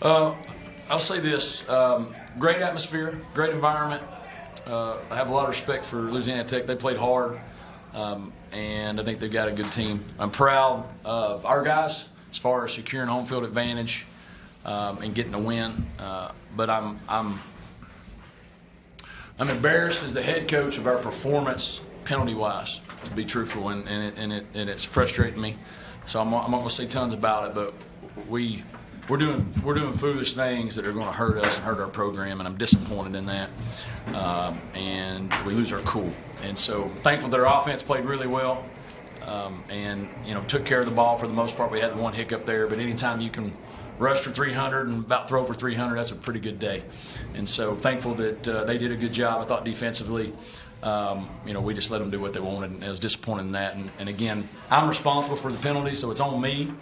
I'll say this: great atmosphere, great environment. I have a lot of respect for Louisiana Tech. They played hard, and I think they've got a good team. I'm proud of our guys as far as securing home field advantage and getting a win. But I'm embarrassed as the head coach of our performance penalty-wise, to be truthful, and it's frustrating me. So I'm not going to say tons about it, but we're doing foolish things that are going to hurt us and hurt our program, and I'm disappointed in that. And we lose our cool. And so thankful that our offense played really well, and took care of the ball for the most part. We had one hiccup there, but anytime you can rush for 300 and about throw for 300, that's a pretty good day. And so thankful that they did a good job. I thought defensively, we just let them do what they wanted, and I was disappointed in that. And again, I'm responsible for the penalty, so it's on me.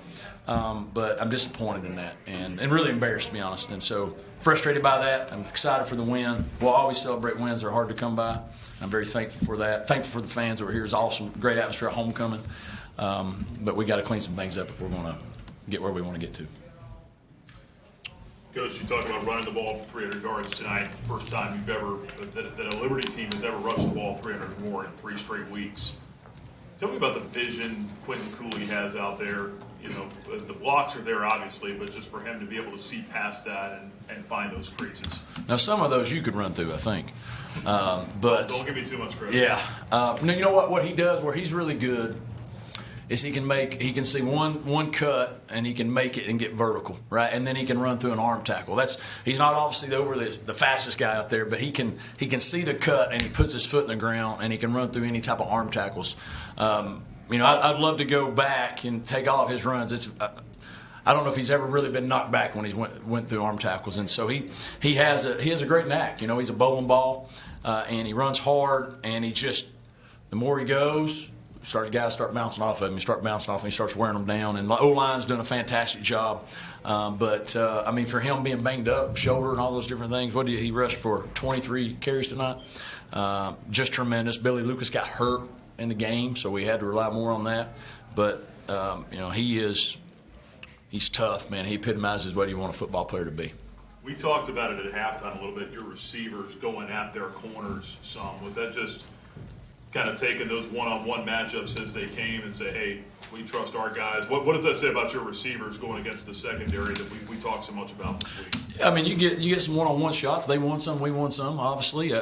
But I'm disappointed in that and really embarrassed, to be honest. And so frustrated by that. I'm excited for the win. We'll always celebrate wins. They're hard to come by. I'm very thankful for that. Thankful for the fans over here. It's awesome. Great atmosphere at homecoming. But we got to clean some things up if we're going to get where we want to get to. Coach, you talked about running the ball for 300 yards tonight. First time that a Liberty team has ever rushed the ball 300 or more in 3 straight weeks. Tell me about the vision Quentin Cooley has out there. The blocks are there, obviously, but just for him to be able to see past that and find those creases. Now, some of those you could run through, I think. But don't give me too much credit. Yeah. You know what he does, where he's really good, is he can see one cut and he can make it and get vertical, right? And then he can run through an arm tackle. He's not obviously the fastest guy out there, but he can see the cut and he puts his foot in the ground and he can run through any type of arm tackles. I'd love to go back and take all of his runs. I don't know if he's ever really been knocked back when he's went through arm tackles, and so he has a great knack. He's a bowling ball, and he runs hard, and the more he goes, guys start bouncing off of him. He starts wearing them down, and the O-line's doing a fantastic job. But for him being banged up, shoulder and all those different things, he rushed for 23 carries tonight? Just tremendous. Billy Lucas got hurt in the game, so we had to rely more on that. But he's tough, man. He epitomizes what you want a football player to be. We talked about it at halftime a little bit. Your receivers going at their corners some. Was that just kind of taking those one-on-one matchups as they came and say, hey, we trust our guys? What does that say about your receivers going against the secondary that we talk so much about this week? You get some one-on-one shots. They won some, we won some. Obviously,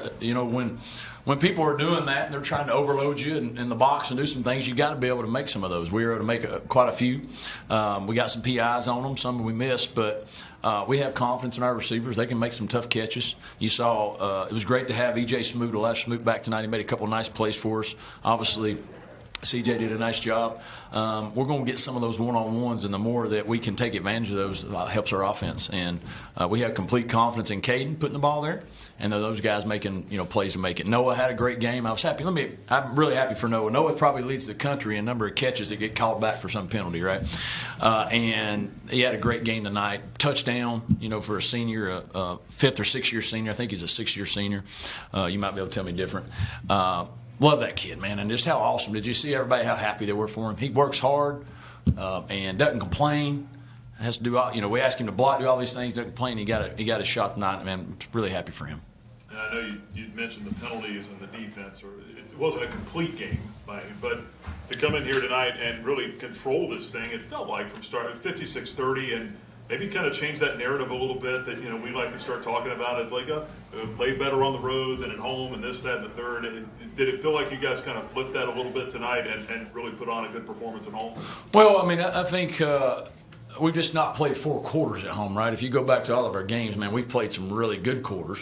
when people are doing that and they're trying to overload you in the box and do some things, you got to be able to make some of those. We were able to make quite a few. We got some PIs on them, some we missed, but we have confidence in our receivers. They can make some tough catches. You saw it was great to have E.J. Smoot, Elijah Smoot back tonight. He made a couple of nice plays for us. Obviously, CJ did a nice job. We're going to get some of those one-on-ones, and the more that we can take advantage of those, helps our offense. And we have complete confidence in Caden putting the ball there, and those guys making plays to make it. Noah had a great game. I was happy. I'm really happy for Noah. Noah probably leads the country in number of catches that get called back for some penalty, right? And he had a great game tonight. Touchdown, for a senior, a 5th or 6th year senior. I think he's a 6th-year senior. You might be able to tell me different. Love that kid, man, and just how awesome. Did you see everybody how happy they were for him? He works hard and doesn't complain. Has to do all, we ask him to block, do all these things, doesn't complain. He got a shot tonight, man. Really happy for him. And I know you mentioned the penalties and the defense, or it wasn't a complete game, but to come in here tonight and really control this thing, it felt like from start 56-30 and maybe kind of change that narrative a little bit that, we like to start talking about. It's like, played better on the road than at home and this, that, and the third. Did it feel like you guys kind of flipped that a little bit tonight and really put on a good performance at home? Well, I think we've just not played 4 quarters at home, right? If you go back to all of our games, man, we've played some really good quarters,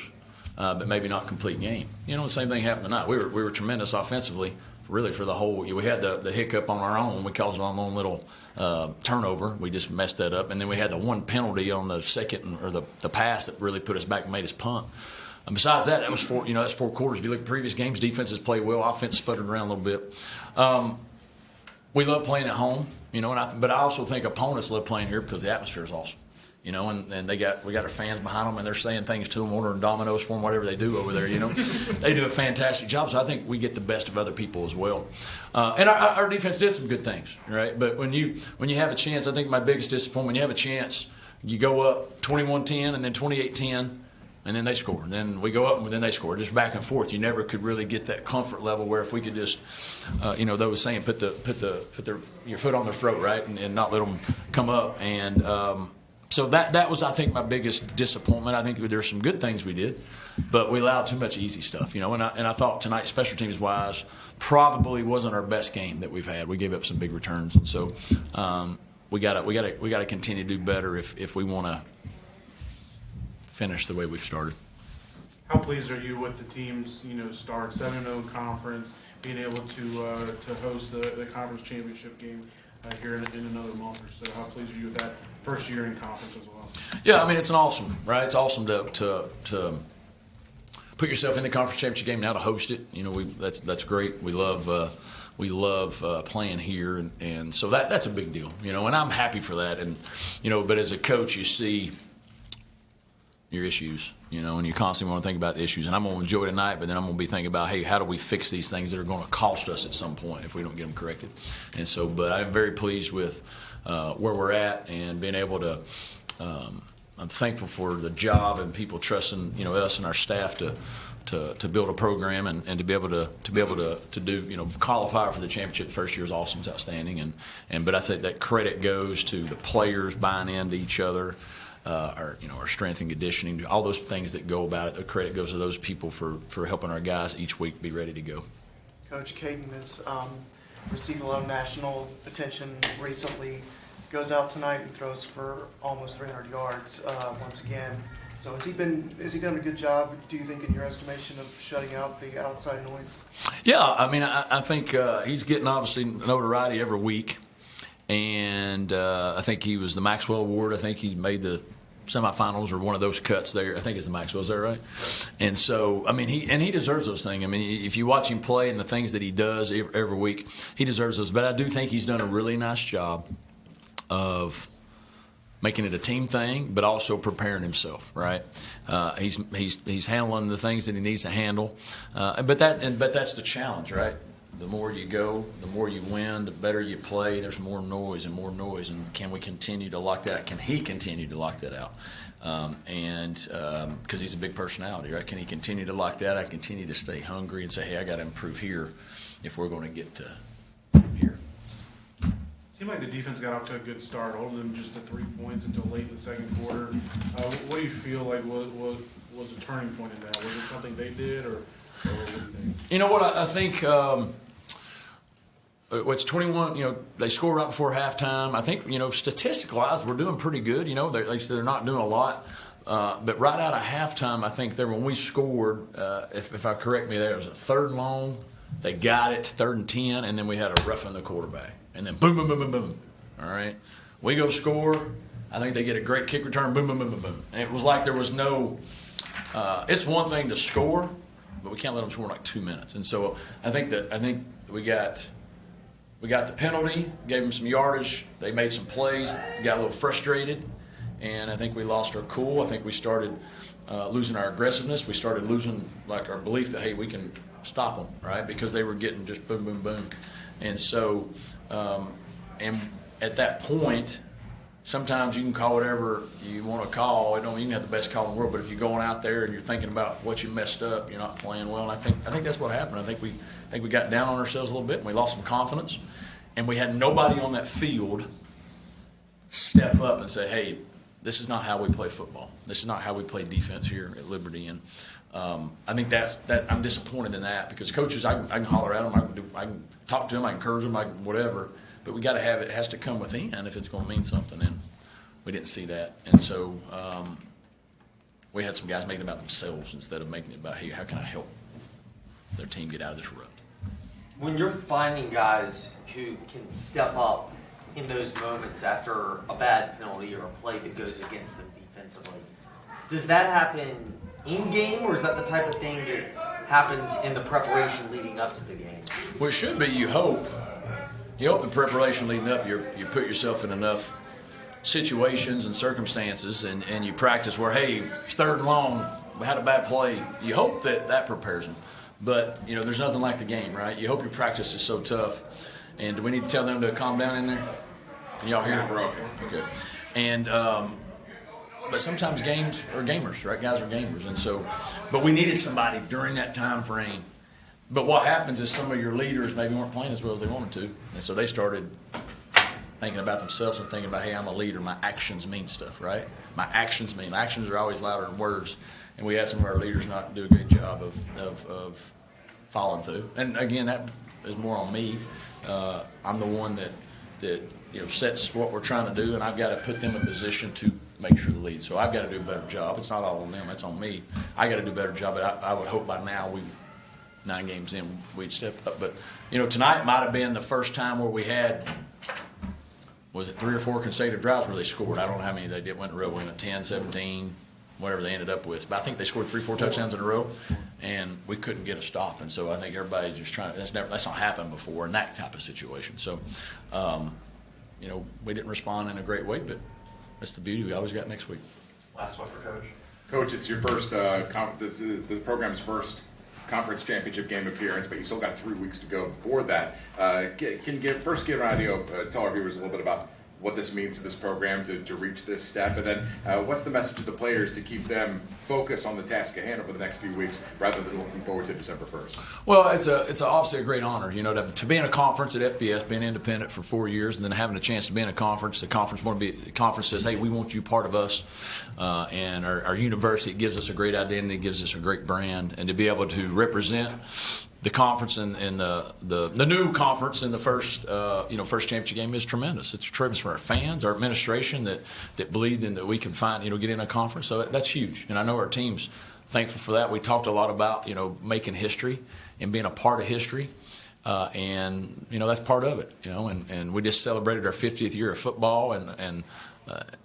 but maybe not complete game. The same thing happened tonight. We were tremendous offensively. Really, for the whole, we had the hiccup on our own. We caused our own little turnover. We just messed that up, and then we had the one penalty on the second or the pass that really put us back and made us punt. And besides that, that was 4. That's 4 quarters. If you look at previous games, defenses played well, offense sputtered around a little bit. We love playing at home, but I also think opponents love playing here because the atmosphere is awesome. And we got our fans behind them, and they're saying things to them, ordering dominoes for them, whatever they do over there. They do a fantastic job. So I think we get the best of other people as well. And our defense did some good things, right? But when you have a chance, I think my biggest disappointment, when you have a chance you go up 21-10 and then 28-10. And then they score. And then we go up, and then they score. Just back and forth. You never could really get that comfort level where if we could just, they was saying, put your foot on their throat, right, and not let them come up. And so that was, I think, my biggest disappointment. I think there's some good things we did, but we allowed too much easy stuff, And I thought tonight, special teams wise, probably wasn't our best game that we've had. We gave up some big returns, and so we got to continue to do better if we want to finish the way we've started. How pleased are you with the team's start 7-0 conference, being able to host the conference championship game here in another month or so? How pleased are you with that first year in conference as well? Yeah, I mean it's awesome, right? It's awesome to put yourself in the conference championship game now to host it. That's great. We love playing here, and so that's a big deal. And I'm happy for that. And but as a coach, you see your issues, and you constantly want to think about the issues. And I'm going to enjoy tonight, but then I'm going to be thinking about, hey, how do we fix these things that are going to cost us at some point if we don't get them corrected? And so, but I'm very pleased with where we're at and being able to. I'm thankful for the job and people trusting, us and our staff to build a program and to be able to do, qualify for the championship the first year is awesome, it's outstanding. But I think that credit goes to the players buying into each other. Our strength and conditioning, all those things that go about it. The credit goes to those people for helping our guys each week be ready to go. Coach Caden has received a lot of national attention recently. Goes out tonight and throws for almost 300 yards once again. So has he done a good job, do you think, in your estimation, of shutting out the outside noise? Yeah, I mean, I think he's getting obviously notoriety every week. And I think he was the Maxwell Award. I think he made the semifinals or one of those cuts there. I think it's the Maxwell, is that right? And so, I mean, he deserves those things. I mean, if you watch him play and the things that he does every week, he deserves those. But I do think he's done a really nice job of making it a team thing, but also preparing himself, right? He's handling the things that he needs to handle. But that's the challenge, right? The more you go, the more you win, the better you play. There's more noise. And can we continue to lock that? Can he continue to lock that out? Because he's a big personality, right? Can he continue to lock that out? Continue to stay hungry and say, hey, I got to improve here if we're going to get to here. Seemed like the defense got off to a good start, holding them just to 3 points until late in the second quarter. What do you feel like was a turning point in that? Was it something they did, or what do you think? You know what? I think it's 21. They score right before halftime. I think statistic-wise, we're doing pretty good. They're not doing a lot. But right out of halftime, I think when we scored, if I correct me, there it was a 3rd and long. They got it, 3rd and 10, and then we had a roughing the quarterback. And then boom, boom, boom, boom, boom. All right. We go score. I think they get a great kick return, boom, boom, boom, boom, boom. And it was like there was no it's one thing to score, but we can't let them score in like 2 minutes. And so I think we got the penalty, gave them some yardage. They made some plays, got a little frustrated, and I think we lost our cool. I think we started losing our aggressiveness. We started losing like our belief that, hey, we can stop them, right? Because they were getting just boom, boom, boom. And so, and at that point, sometimes you can call whatever you want to call. You can have the best call in the world, but if you're going out there and you're thinking about what you messed up, you're not playing well. And I think that's what happened. I think we got down on ourselves a little bit, and we lost some confidence. And we had nobody on that field step up and say, hey, this is not how we play football. This is not how we play defense here at Liberty. And I think that I'm disappointed in that, because coaches, I can holler at them, I can talk to them, I can encourage them, I can whatever. But we got to have it has to come within if it's going to mean something. And we didn't see that. And so we had some guys making it about themselves instead of making it about, hey, how can I help their team get out of this rut? When you're finding guys who can step up in those moments after a bad penalty or a play that goes against them defensively, does that happen in-game, or is that the type of thing that happens in the preparation leading up to the game? Well, it should be, you hope. You hope the preparation leading up, you put yourself in enough situations and circumstances and you practice where, hey, it's 3rd and long, we had a bad play. You hope that prepares them. But, there's nothing like the game, right? You hope your practice is so tough. And do we need to tell them to calm down in there? Can y'all hear it? We're okay. Okay. And but sometimes games are gamers, right? Guys are gamers, and so, but we needed somebody during that time frame. But what happens is some of your leaders maybe weren't playing as well as they wanted to, and so they started thinking about themselves and thinking about, hey, I'm a leader. My actions mean stuff, right? My actions are always louder than words, and we had some of our leaders not do a great job of following through. And again, that is more on me. I'm the one that sets what we're trying to do, and I've got to put them in position to make sure the lead. So I've got to do a better job. It's not all on them; it's on me. I got to do a better job. But I would hope by now 9 games in, we'd step up. But tonight might have been the first time where we had, was it 3 or 4 consecutive drives where they scored? I don't know how many they did. Went in a row. We went 10, 17, whatever they ended up with. But I think they scored 3, 4 touchdowns in a row, and we couldn't get a stop. And so I think everybody's just trying. That's not happened before in that type of situation. So, we didn't respond in a great way, but that's the beauty we always got next week. Last one for Coach. Coach, it's your first this is the program's first conference championship game appearance, but you still got 3 weeks to go before that. Can you first give an idea, tell our viewers a little bit about what this means to this program to reach this step, and then what's the message to the players to keep them focused on the task at hand over the next few weeks rather than looking forward to December 1st? Well, it's obviously a great honor, to be in a conference at FBS, being independent for 4 years, and then having a chance to be in a conference. The conference says, hey, we want you part of us, and our university gives us a great identity, gives us a great brand, and to be able to represent the conference and the new conference in the first championship game is tremendous. It's tremendous for our fans, our administration that believed in that we could get in a conference. So that's huge, and I know our team's thankful for that. We talked a lot about making history and being a part of history, and that's part of it. And we just celebrated our 50th year of football and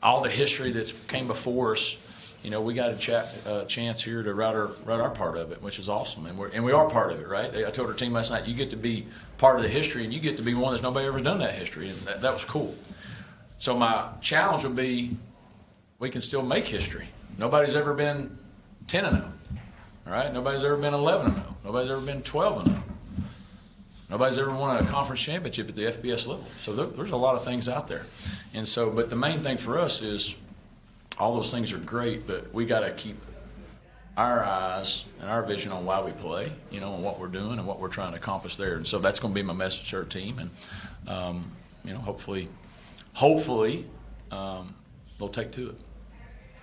all the history that's came before us. We got a chance here to write our part of it, which is awesome, and we are part of it, right? I told our team last night, you get to be part of the history, and you get to be one that's nobody ever done that history, and that was cool. So my challenge will be, we can still make history. Nobody's ever been 10-0, all right? Nobody's ever been 11-0. Nobody's ever been 12-0. Nobody's ever won a conference championship at the FBS level. So there's a lot of things out there, and so, but the main thing for us is, all those things are great, but we got to keep our eyes and our vision on why we play, and what we're doing and what we're trying to accomplish there. And so that's going to be my message to our team, and hopefully, they'll take to it.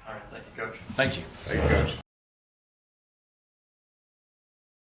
All right, thank you, Coach. Thank you. Thank you, Coach.